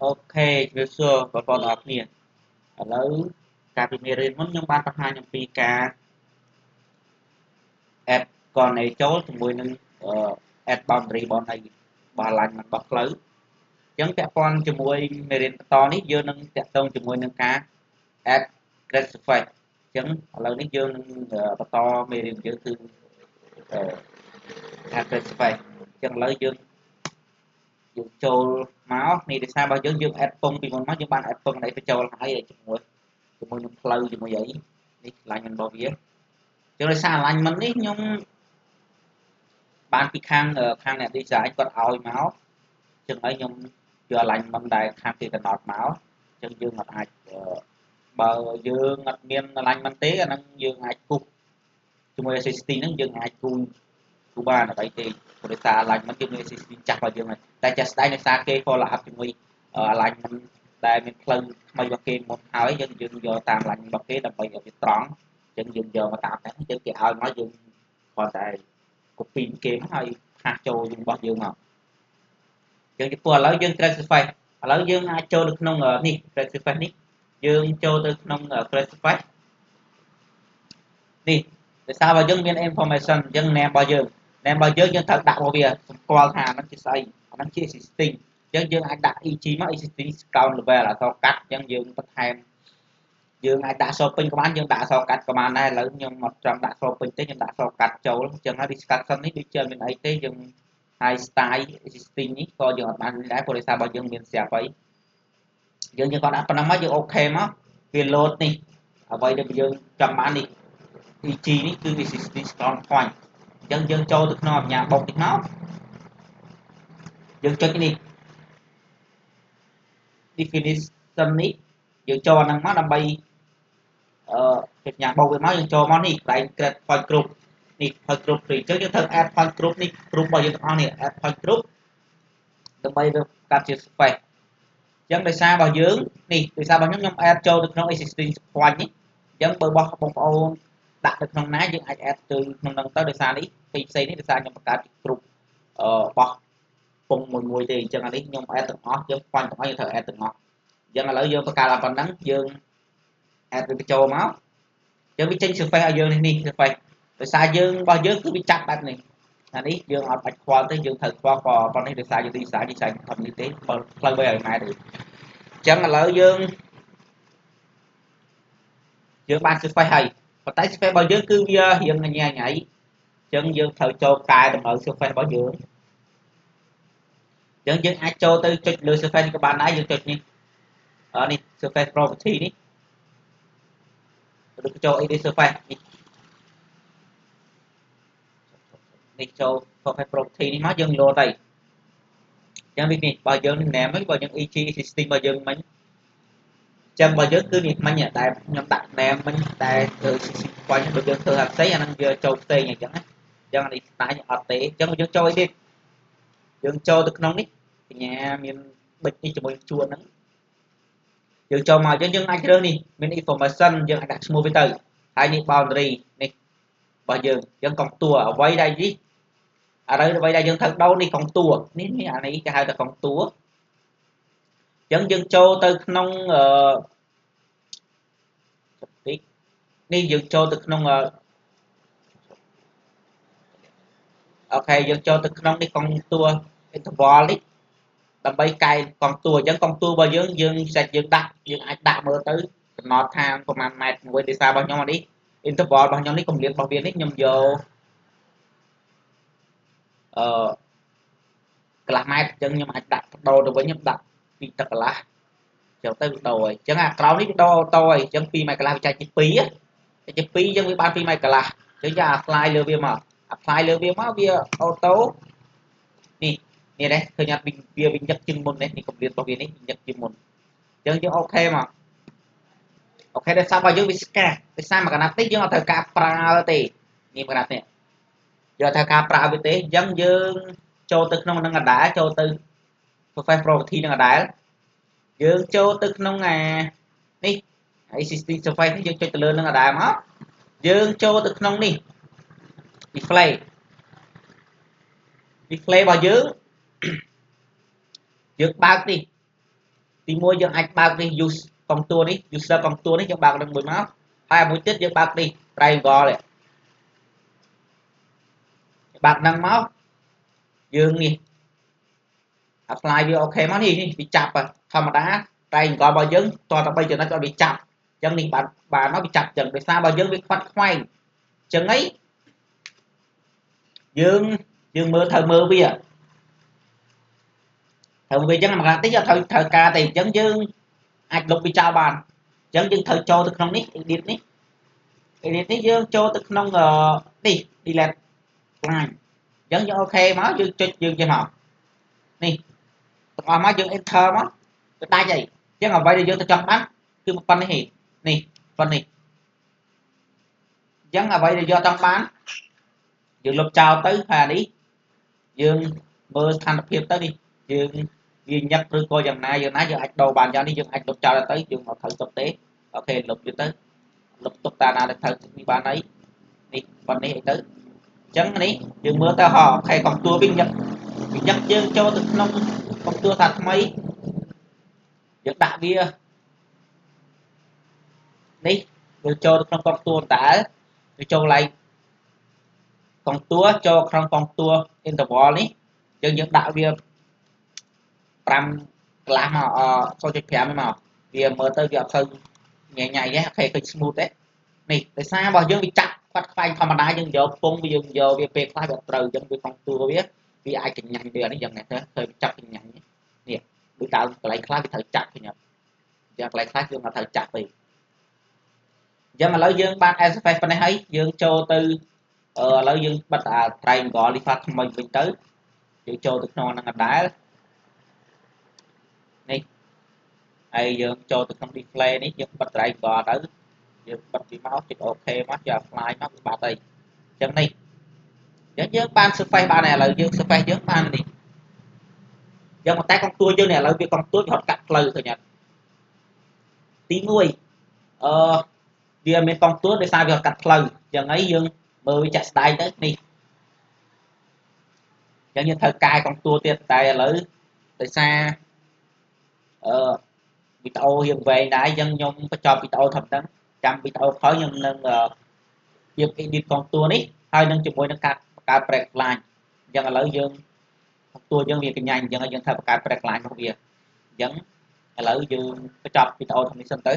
អូខេជំរាបសួរបងប្អូនទាំងអស់គ្នាឥឡូវការពីមេរៀនមុនខ្ញុំបានបង្ហាញអំពីការ add កណីចូលជាមួយនឹង add boundary របស់នៃរបស់ alignment របស់ផ្លូវអញ្ចឹងពាក់ព័ន្ធជាមួយមេរៀនបន្តនេះយើងនឹងតាក់ទងជាមួយនឹងការ add grid surface អញ្ចឹងឥឡូវនេះយើងនឹងបន្តមេរៀនយើងគឺ add grid surface អញ្ចឹងឥឡូវយើងចូលមកនេះដោយសាររបស់យើង add ពងពីមុនមកយើងបាន add ពងនេះបញ្ចូលហើយជាមួយនឹងផ្លូវជាមួយអីនេះ alignment របស់វាអញ្ចឹងដោយសារ alignment នេះខ្ញុំបានពីខាងអ្នក design គាត់ឲ្យមកអញ្ចឹងហើយខ្ញុំយក alignment ដែលខាងគេកំណត់មកអញ្ចឹងយើងអាចបើយើងអត់មាន alignment ទេអាហ្នឹងយើងអាចគូសជាមួយ assisting ហ្នឹងយើងអាចគូបានអ្វីទេព្រោះដោយសារ alignment យើងមាន assisting ចាស់របស់យើងហើយតែចាស់ស្ដែងដោយសារគេ follow up ជាមួយ alignment ដែលមានផ្លូវថ្មីរបស់គេមុនហើយយើងយកតាម alignment របស់គេដើម្បីឲ្យវាត្រង់អញ្ចឹងយើងយកមកតាមហ្នឹងអញ្ចឹងគេឲ្យមកយើងគ្រាន់តែ copy គេមកហើយផាសចូលរបស់យើងមកអញ្ចឹងចំពោះឥឡូវយើង create surface ឥឡូវយើងអាចចូលទៅក្នុងនេះ create surface នេះយើងចូលទៅក្នុង create surface នេះដោយសាររបស់យើងមាន information អញ្ចឹង name របស់យើងយើងត្រូវដាក់របស់វាសម្គាល់ថាហ្នឹងជាស្អីអាហ្នឹងជា existing អញ្ចឹងយើងអាចដាក់ EG មក existing count level អក្សរកាត់អញ្ចឹងយើងបន្ថែមយើងអាចដាក់អក្សរពេញក៏បានយើងដាក់អក្សរកាត់ក៏បានដែរឥឡូវខ្ញុំអត់ចង់ដាក់អក្សរពេញទេខ្ញុំដាក់អក្សរកាត់ចូលអញ្ចឹងហើយ discussion នេះដូចជាមានអីទេយើងហើយ style existing នេះក៏យើងអត់បានដែរព្រោះដោយសាររបស់យើងមានស្រាប់ហើយយើងគាត់ដាក់ប៉ុណ្ណឹងមកយើងអូខេមកវា load នេះអ្វីដែលយើងចង់បាននេះ EG នេះគឺ existing strong point អញ្ចឹងយើងចូលទៅក្នុងអញ្ញាបុកនេះមកយើងចុចនេះ definition នេះយើងចូលអាហ្នឹងមកដើម្បីចុចអញ្ញាបុកវាមកយើងចូលមកនេះបែង create point group នេះ point group 3អញ្ចឹងយើងត្រូវ add point group នេះ group របស់យើងទាំងអស់នេះ add point group ដើម្បីវាកាត់ជា space អញ្ចឹងដោយសាររបស់យើងនេះដោយសាររបស់ខ្ញុំ add ចូលទៅក្នុង existing point នេះអញ្ចឹងបើបងប្អូនដាក់ទៅក្នុងណាយើងអាច add ទៅក្នុងហ្នឹងទៅដោយសារនេះផ្សេងនេះដោយសារខ្ញុំបង្កើតជា group បោះពងមួយទេអញ្ចឹងអានេះខ្ញុំ add ទាំងអស់យើង point ទាំងអស់យើងត្រូវ add ទាំងអស់អញ្ចឹងឥឡូវយើងបង្កើតឲ្យប៉ុណ្ណឹងយើង add វាបញ្ចូលមកអញ្ចឹងវាចេញ surface ឲ្យយើងនេះ surface ដោយសារយើងរបស់យើងគឺវាចាប់បែបនេះអានេះយើងអត់បាច់ខ្វល់ទេយើងត្រូវខ្វល់ប៉ុណ្នេះដោយសារយើង design អត់នេះទេបើផ្លូវ300ម៉ែត្រទេអញ្ចឹងឥឡូវយើងបាន surface ហើយប៉ុន្តែ surface របស់យើងគឺវារៀងញ៉ៃអញ្ចឹងយើងត្រូវចូលកែតម្រូវ surface របស់យើងអញ្ចឹងយើងអាចចូលទៅចុចលើ surface នេះក៏បានដែរយើងចុចនេះនេះ surface property នេះឬចូល edit surface នេះចូល surface property នេះមកយើង load ទៅអញ្ចឹងនេះបើយើង name វិញបើយើង EG existing បើយើងមិញអញ្ចឹងបើយើងគឺនេះមិញតែខ្ញុំដាក់ name មិញតែធ្វើ point បើយើងធ្វើអត់ផ្សេងអាហ្នឹងវាចូលផ្សេងអញ្ចឹងណាអញ្ចឹងនេះស្ដាយអត់ទេអញ្ចឹងយើងចូល edit យើងចូលទៅក្នុងនេះបញ្ញាមានប៊ិចនេះជាមួយជួរហ្នឹងយើងចូលមកយើងអាចរើសនេះមាន information យើងអាចដាក់ឈ្មោះវាទៅហើយនេះ boundary នេះរបស់យើងកុងតួអ្វីដែលនេះអ្វីដែលយើងត្រូវដូរនេះកុងតួនេះអានេះគេហៅថាកុងតួអញ្ចឹងយើងចូលទៅក្នុងនេះយើងចូលទៅក្នុងអូខេយើងចូលទៅក្នុងនេះកុងតួ interval នេះដើម្បីកែកុងតួអញ្ចឹងកុងតួរបស់យើងសេចយើងដាក់យើងអាចដាក់មើលទៅកំណត់ថាប្រហែលម៉ែត្រមួយដោយសាររបស់ខ្ញុំអានេះ interval របស់ខ្ញុំនេះកម្រិតរបស់វានេះខ្ញុំយកកន្លះម៉ែត្រអញ្ចឹងខ្ញុំអាចដាក់ដូរទៅវិញខ្ញុំដាក់ពីទឹកកន្លះចូលទៅដូរហើយអញ្ចឹងអាក្រោមនេះវាដូរអូតូហើយអញ្ចឹង2ម៉ែត្រកន្លះវាចែកជា2ចែកជា2អញ្ចឹងវាបាន2ម៉ែត្រកន្លះអញ្ចឹងយើង apply លើវាមកវាអូតូនេះនេះឃើញអត់វាញឹកជាងមុននេះកម្រិតរបស់វានេះញឹកជាងមុនអញ្ចឹងយើងអូខេមកអូខេដោយសាររបស់យើងវាស្កាដោយសារមួយកណាត់នេះយើងអត់ត្រូវការប្រើទេនេះមួយកណាត់នេះយើងអត់ត្រូវការប្រើវាទេអញ្ចឹងយើងចូលទៅក្នុងនឹងដដែលចូលទៅ surface property នឹងដដែលយើងចូលទៅក្នុងនេះ existing surface នេះយើងចុចទៅលើនឹងដដែលមកយើងចូលទៅក្នុងនេះ display របស់យើងបើកនេះ ទីមួយយើងអាចបើកនេះ use កុងតួនេះ user កុងតួនេះយើងបើកនឹងមួយមកហើយមួយទៀតយើងបើកនេះ triangle នេះបើកនឹងមកយើងនេះ apply វាអូខេមកនេះវាចាប់ធម្មតា triangle របស់យើងតទៅ3ចំណុចឲ្យវាចាប់អញ្ចឹងនេះបានមកវាចាប់អញ្ចឹងដោយសាររបស់យើងវាខ្វាត់ខ្វែងអញ្ចឹងអីយើងមើលត្រូវមើលវាអញ្ចឹងមួយកាតិចត្រូវការតែអញ្ចឹងយើងអាចលុបវាចោលបានអញ្ចឹងយើងត្រូវចូលទៅក្នុងនេះ edit នេះយើងចូលទៅក្នុងនេះ delete line អញ្ចឹងយើងអូខេមកយើងចុចយើងចេះមកនេះទាំងអស់មកយើង enter មកទៅដាច់អីអញ្ចឹងអ្វីដែលយើងទៅចង់បានគឺប៉ុណ្្នេះនេះប៉ុណ្្នេះអញ្ចឹងអ្វីដែលយកចង់បានយើងលុបចោលទៅហើយនេះយើងមើលស្ថានភាពទៅនេះយើងវាញឹកឬក៏យ៉ាងណាយើងអាចដូរបានយ៉ាងនេះយើងអាចលុបចោលទៅយើងអត់ត្រូវទុកទេអូខេលុបវាទៅលុបទុកតាណាទៅត្រូវនេះបានអីនេះប៉ុណ្នេះអីទៅអញ្ចឹងនេះយើងមើលទៅអូខេកុំតួវិញញឹកយើងចូលទៅក្នុងកុំតួថាថ្មីយើងដាក់វានេះយើងចូលទៅក្នុងកុំតួតើវាចូលឡៃកុំតួចូលក្នុងកុំតួ interval នេះយើងដាក់វា5កន្លះមក0.5មកវាមើលទៅវាអត់ទៅញ៉ៃទេអូខេឃើញ smooth ទេនេះដោយសាររបស់យើងវាចាក់ខ្វាត់ខ្វែងធម្មតាយើងយកពងយើងយកវាពេលខ្លះវាត្រូវអញ្ចឹងវាកុំតួវាអាចកញ្ញាញ់វានេះយ៉ាងនេះទៅឃើញចាប់កញ្ញាញ់នេះដូចដើមកន្លែងខ្លះវាត្រូវចាក់ឃើញអត់យ៉ាងកន្លែងខ្លះយើងអត់ត្រូវចាក់ទេអញ្ចឹងឥឡូវយើងបាន SFX ប៉ុណ្ណេះហើយយើងចូលទៅឥឡូវយើងបិទអា triangle នេះផាត់ថ្មីវិញទៅយើងចូលទៅក្នុងហ្នឹងដែរនេះហើយយើងចូលទៅក្នុង display នេះយើងបិទ triangle ទៅយើងបិទវាមកចុច OK មកយក apply មកវាបាត់ហើយអញ្ចឹងនេះអញ្ចឹងយើងបាន surface បានហើយឥឡូវយើង surface យើងបាននេះយើងតែកងទួយយើងនេះឥឡូវវាកងទួយហត់កាត់ផ្លូវឃើញអត់ទី1វាមានកងទួយដោយសារវាហត់កាត់ផ្លូវអញ្ចឹងហើយយើងមើលវាចាក់ស្ដាយទៅនេះអញ្ចឹងយើងត្រូវកែកងទួទៀតតែឥឡូវដោយសារវីដេអូយើងវែងដែរអញ្ចឹងខ្ញុំបញ្ចប់វីដេអូធំហ្នឹងចាំវីដេអូក្រោយខ្ញុំនឹងយើង edit កងទួនេះហើយនឹងជាមួយនឹងការបង្កើត break line អញ្ចឹងឥឡូវយើងកងទួយើងវាកញ្ញាអញ្ចឹងយើងត្រូវបង្កើត break line របស់វាអញ្ចឹងឥឡូវយើងបញ្ចប់វីដេអូធំនេះសិនទៅ